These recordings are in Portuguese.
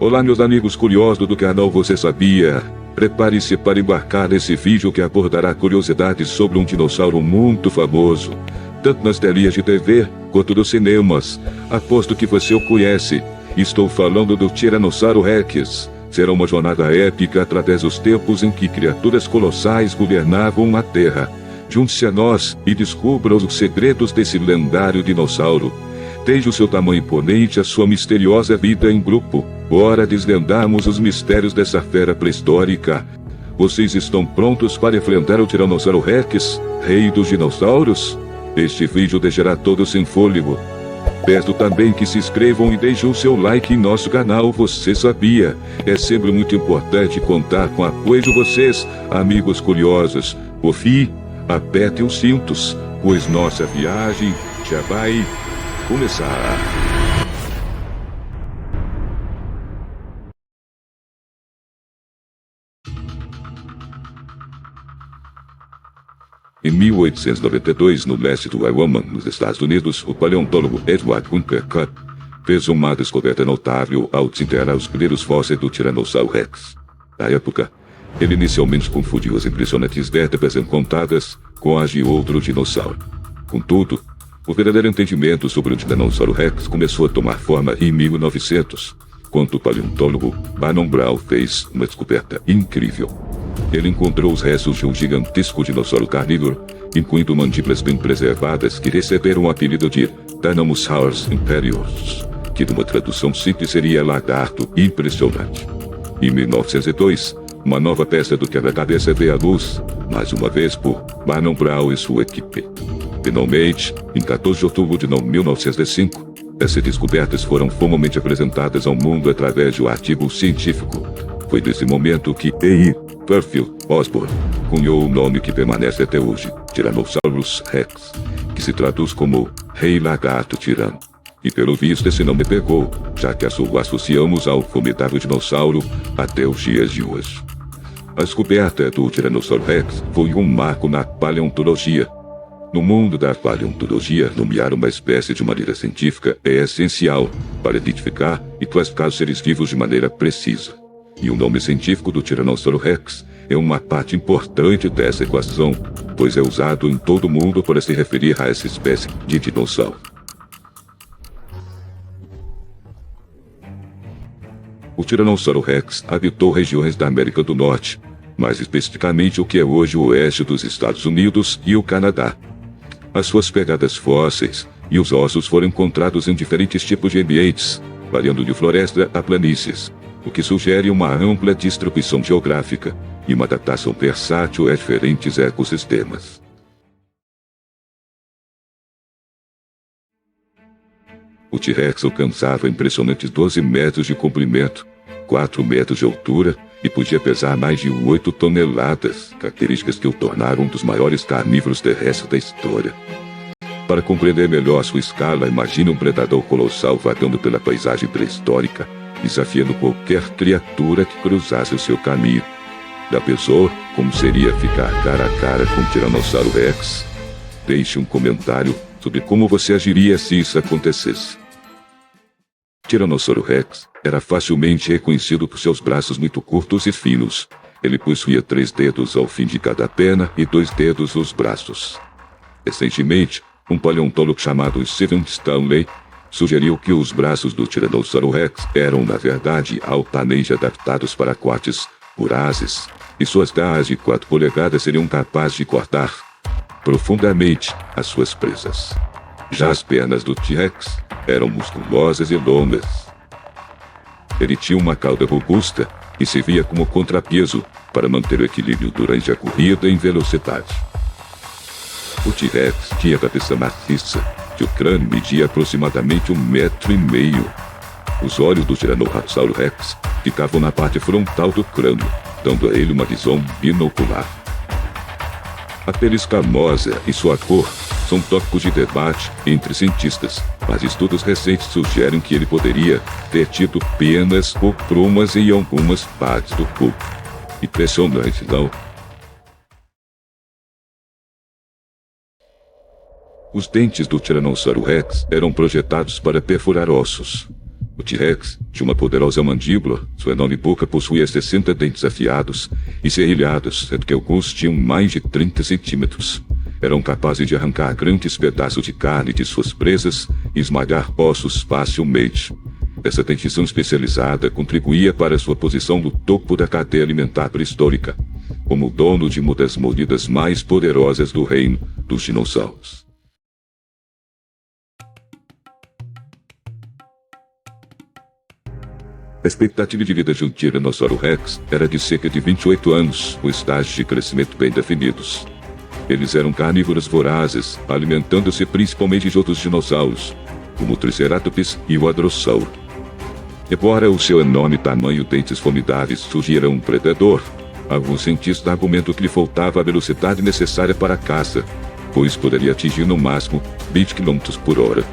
Olá meus amigos curiosos do canal Você Sabia? Prepare-se para embarcar nesse vídeo que abordará curiosidades sobre um dinossauro muito famoso, tanto nas telinhas de TV quanto nos cinemas. Aposto que você o conhece. Estou falando do Tiranossauro Rex. Será uma jornada épica através dos tempos em que criaturas colossais governavam a Terra. Junte-se a nós e descubra os segredos desse lendário dinossauro. Desde o seu tamanho imponente a sua misteriosa vida em grupo, bora desvendarmos os mistérios dessa fera pré-histórica. Vocês estão prontos para enfrentar o Tiranossauro Rex, rei dos dinossauros? Este vídeo deixará todos sem fôlego. Peço também que se inscrevam e deixem o seu like em nosso canal Você Sabia? É sempre muito importante contar com o apoio de vocês, amigos curiosos. Por fim, apertem os cintos, pois nossa viagem já vai começar. Em 1892, no leste do Wyoming, nos Estados Unidos, o paleontólogo Edward Hunter Cutt fez uma descoberta notável ao desenterrar os primeiros fósseis do Tiranossauro Rex. Na época, ele inicialmente confundiu as impressionantes vértebras encontradas com as de outro dinossauro. Contudo, o verdadeiro entendimento sobre o Tiranossauro Rex começou a tomar forma em 1900, quando o paleontólogo Barnum Brown fez uma descoberta incrível. Ele encontrou os restos de um gigantesco dinossauro carnívoro, incluindo mandíbulas bem preservadas que receberam o apelido de Tyrannosaurus imperius, que numa tradução simples seria lagarto impressionante. Em 1902, uma nova peça do quebra-cabeça veio à luz, mais uma vez por Barnum Brown e sua equipe. Finalmente, em 14 de outubro de 1905, essas descobertas foram formalmente apresentadas ao mundo através de um artigo científico. Foi nesse momento que E.I. Garfield Osborn cunhou o nome que permanece até hoje, Tyrannosaurus Rex, que se traduz como Rei Lagarto Tirano. E pelo visto esse nome pegou, já que o associamos ao formidável dinossauro até os dias de hoje. A descoberta do Tiranossauro Rex foi um marco na paleontologia. No mundo da paleontologia, nomear uma espécie de maneira científica é essencial para identificar e classificar os seres vivos de maneira precisa. E o nome científico do Tiranossauro Rex é uma parte importante dessa equação, pois é usado em todo o mundo para se referir a essa espécie de dinossauro. O Tiranossauro Rex habitou regiões da América do Norte, mais especificamente o que é hoje o oeste dos Estados Unidos e o Canadá. As suas pegadas fósseis e os ossos foram encontrados em diferentes tipos de ambientes, variando de floresta a planícies, o que sugere uma ampla distribuição geográfica e uma adaptação versátil a diferentes ecossistemas. O T-Rex alcançava impressionantes 12 metros de comprimento, 4 metros de altura e podia pesar mais de 8 toneladas, características que o tornaram um dos maiores carnívoros terrestres da história. Para compreender melhor sua escala, imagine um predador colossal vagando pela paisagem pré-histórica, desafiando qualquer criatura que cruzasse o seu caminho. Já pensou como seria ficar cara a cara com o Tiranossauro Rex? Deixe um comentário sobre como você agiria se isso acontecesse. Tiranossauro Rex era facilmente reconhecido por seus braços muito curtos e finos. Ele possuía 3 dedos ao fim de cada perna e 2 dedos nos braços. Recentemente, um paleontólogo chamado Stephen Stanley sugeriu que os braços do Tiranossauro Rex eram, na verdade, altamente adaptados para cortes vorazes, e suas garras de 4 polegadas seriam capazes de cortar profundamente as suas presas. Já as pernas do T-Rex eram musculosas e longas. Ele tinha uma cauda robusta e servia como contrapeso para manter o equilíbrio durante a corrida em velocidade. O T-Rex tinha a cabeça maciça, e o crânio media aproximadamente 1,5 metros. Os olhos do Tiranossauro Rex ficavam na parte frontal do crânio, dando a ele uma visão binocular. A pele escamosa e sua cor são tópicos de debate entre cientistas, mas estudos recentes sugerem que ele poderia ter tido penas ou plumas em algumas partes do corpo. Impressionante, não? Os dentes do Tiranossauro Rex eram projetados para perfurar ossos. O T-Rex tinha uma poderosa mandíbula, sua enorme boca possuía 60 dentes afiados e serrilhados, sendo que alguns tinham mais de 30 centímetros. Eram capazes de arrancar grandes pedaços de carne de suas presas e esmagar ossos facilmente. Essa dentição especializada contribuía para sua posição no topo da cadeia alimentar pré-histórica, como dono de uma das mordidas mais poderosas do reino dos dinossauros. A expectativa de vida de um Tiranossauro Rex era de cerca de 28 anos, com estágios de crescimento bem definidos. Eles eram carnívoros vorazes, alimentando-se principalmente de outros dinossauros, como o Triceratops e o Hadrossauro. Embora o seu enorme tamanho e dentes formidáveis sugieram um predador, alguns cientistas argumentam que lhe faltava a velocidade necessária para a caça, pois poderia atingir no máximo 20 km por hora.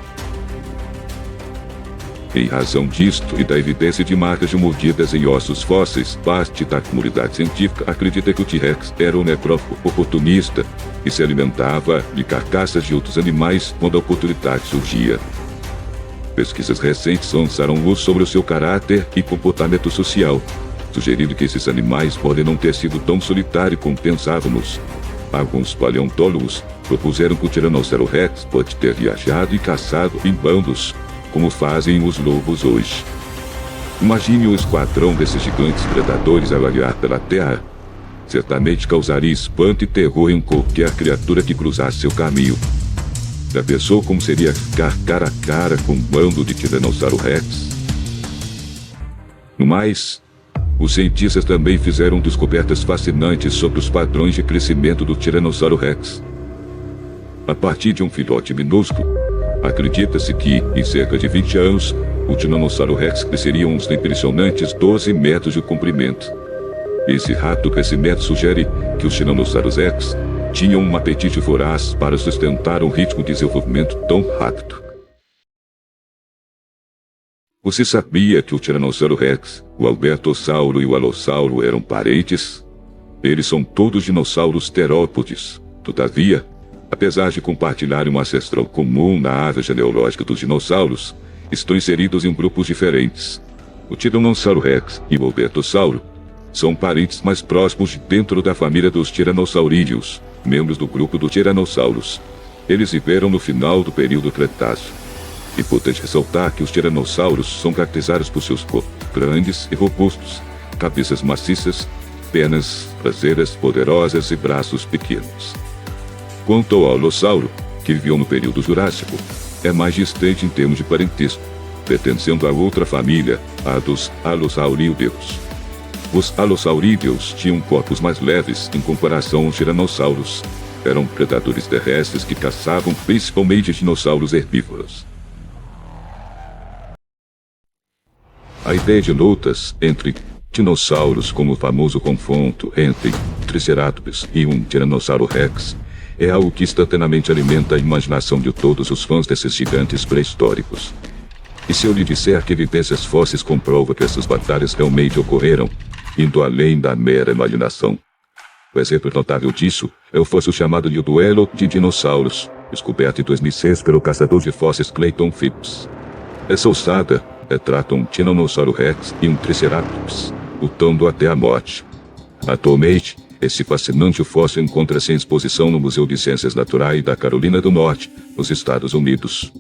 Em razão disto e da evidência de marcas de mordidas em ossos fósseis, parte da comunidade científica acredita que o T-Rex era um necrófago oportunista e se alimentava de carcaças de outros animais quando a oportunidade surgia. Pesquisas recentes lançaram luz sobre o seu caráter e comportamento social, sugerindo que esses animais podem não ter sido tão solitários como pensávamos. Alguns paleontólogos propuseram que o Tiranossauro Rex pode ter viajado e caçado em bandos, como fazem os lobos hoje. Imagine o esquadrão desses gigantes predadores a vaguear pela Terra. Certamente causaria espanto e terror em qualquer criatura que cruzasse seu caminho. Já pensou como seria ficar cara a cara com um bando de Tiranossauro Rex? No mais, os cientistas também fizeram descobertas fascinantes sobre os padrões de crescimento do Tiranossauro Rex. A partir de um filhote minúsculo, acredita-se que, em cerca de 20 anos, o Tiranossauro Rex cresceria uns impressionantes 12 metros de comprimento. Esse rápido crescimento sugere que os Tiranossauros Rex tinham um apetite voraz para sustentar um ritmo de desenvolvimento tão rápido. Você sabia que o Tiranossauro Rex, o Albertossauro e o Alossauro eram parentes? Eles são todos dinossauros terópodes. Todavia, apesar de compartilharem um ancestral comum na árvore genealógica dos dinossauros, estão inseridos em grupos diferentes. O Tiranossauro Rex e o Albertossauro são parentes mais próximos de dentro da família dos Tiranossaurídeos, membros do grupo dos Tiranossauros. Eles viveram no final do período Cretáceo. É importante ressaltar que os tiranossauros são caracterizados por seus corpos grandes e robustos, cabeças maciças, pernas traseiras poderosas e braços pequenos. Quanto ao Alossauro, que viveu no período Jurássico, é mais distante em termos de parentesco, pertencendo a outra família, a dos Alossaurídeos. Os Alossaurídeos tinham corpos mais leves em comparação aos tiranossauros. Eram predadores terrestres que caçavam principalmente dinossauros herbívoros. A ideia de lutas entre dinossauros, como o famoso confronto entre Triceratops e um Tiranossauro Rex, é algo que instantaneamente alimenta a imaginação de todos os fãs desses gigantes pré-históricos. E se eu lhe disser que evidências fósseis comprovam que essas batalhas realmente ocorreram, indo além da mera imaginação? O exemplo notável disso é o fóssil chamado de Duelo de Dinossauros, descoberto em 2006 pelo caçador de fósseis Clayton Phipps. Essa ossada retrata um Tiranossauro Rex e um Triceratops, lutando até a morte. Atualmente, esse fascinante fóssil encontra-se em exposição no Museu de Ciências Naturais da Carolina do Norte, nos Estados Unidos.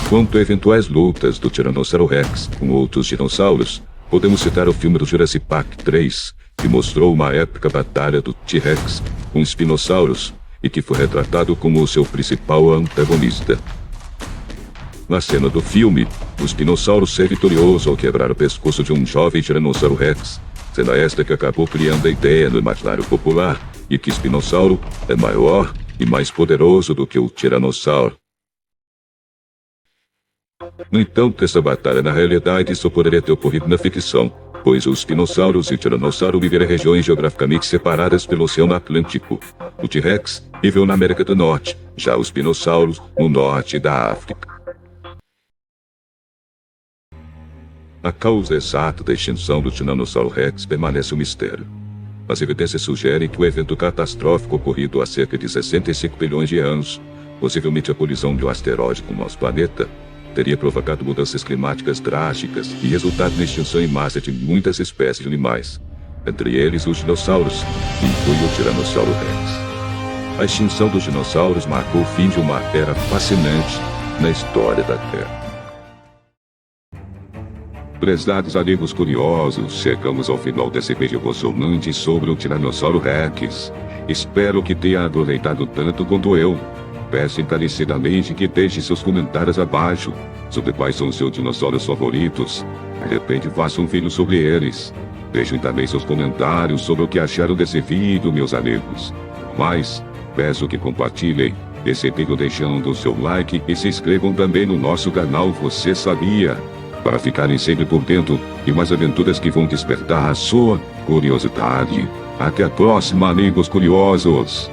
Quanto a eventuais lutas do Tiranossauro Rex com outros dinossauros, podemos citar o filme do Jurassic Park 3, que mostrou uma épica batalha do T-Rex com espinossauros e que foi retratado como o seu principal antagonista. Na cena do filme, o espinossauro sai vitorioso ao quebrar o pescoço de um jovem Tiranossauro Rex, cena esta que acabou criando a ideia no imaginário popular de que o espinossauro é maior e mais poderoso do que o Tiranossauro. No entanto, essa batalha na realidade só poderia ter ocorrido na ficção, pois os espinossauros e o Tiranossauro viveram em regiões geograficamente separadas pelo Oceano Atlântico. O T-Rex viveu na América do Norte, já os espinossauros no norte da África. A causa exata da extinção do Tiranossauro Rex permanece um mistério. As evidências sugerem que o evento catastrófico ocorrido há cerca de 65 bilhões de anos, possivelmente a colisão de um asteroide com o nosso planeta, teria provocado mudanças climáticas drásticas e resultado na extinção em massa de muitas espécies de animais, entre eles os dinossauros, que inclui o Tiranossauro Rex. A extinção dos dinossauros marcou o fim de uma era fascinante na história da Terra. Prezados amigos curiosos, chegamos ao final desse vídeo emocionante sobre o Tiranossauro Rex. Espero que tenha aproveitado tanto quanto eu. Peço encarecidamente que deixe seus comentários abaixo sobre quais são seus dinossauros favoritos. De repente faça um vídeo sobre eles. Deixem também seus comentários sobre o que acharam desse vídeo, meus amigos. Mas, peço que compartilhem esse vídeo deixando o seu like e se inscrevam também no nosso canal Você Sabia? Para ficarem sempre por dentro de mais aventuras que vão despertar a sua curiosidade. Até a próxima, amigos curiosos!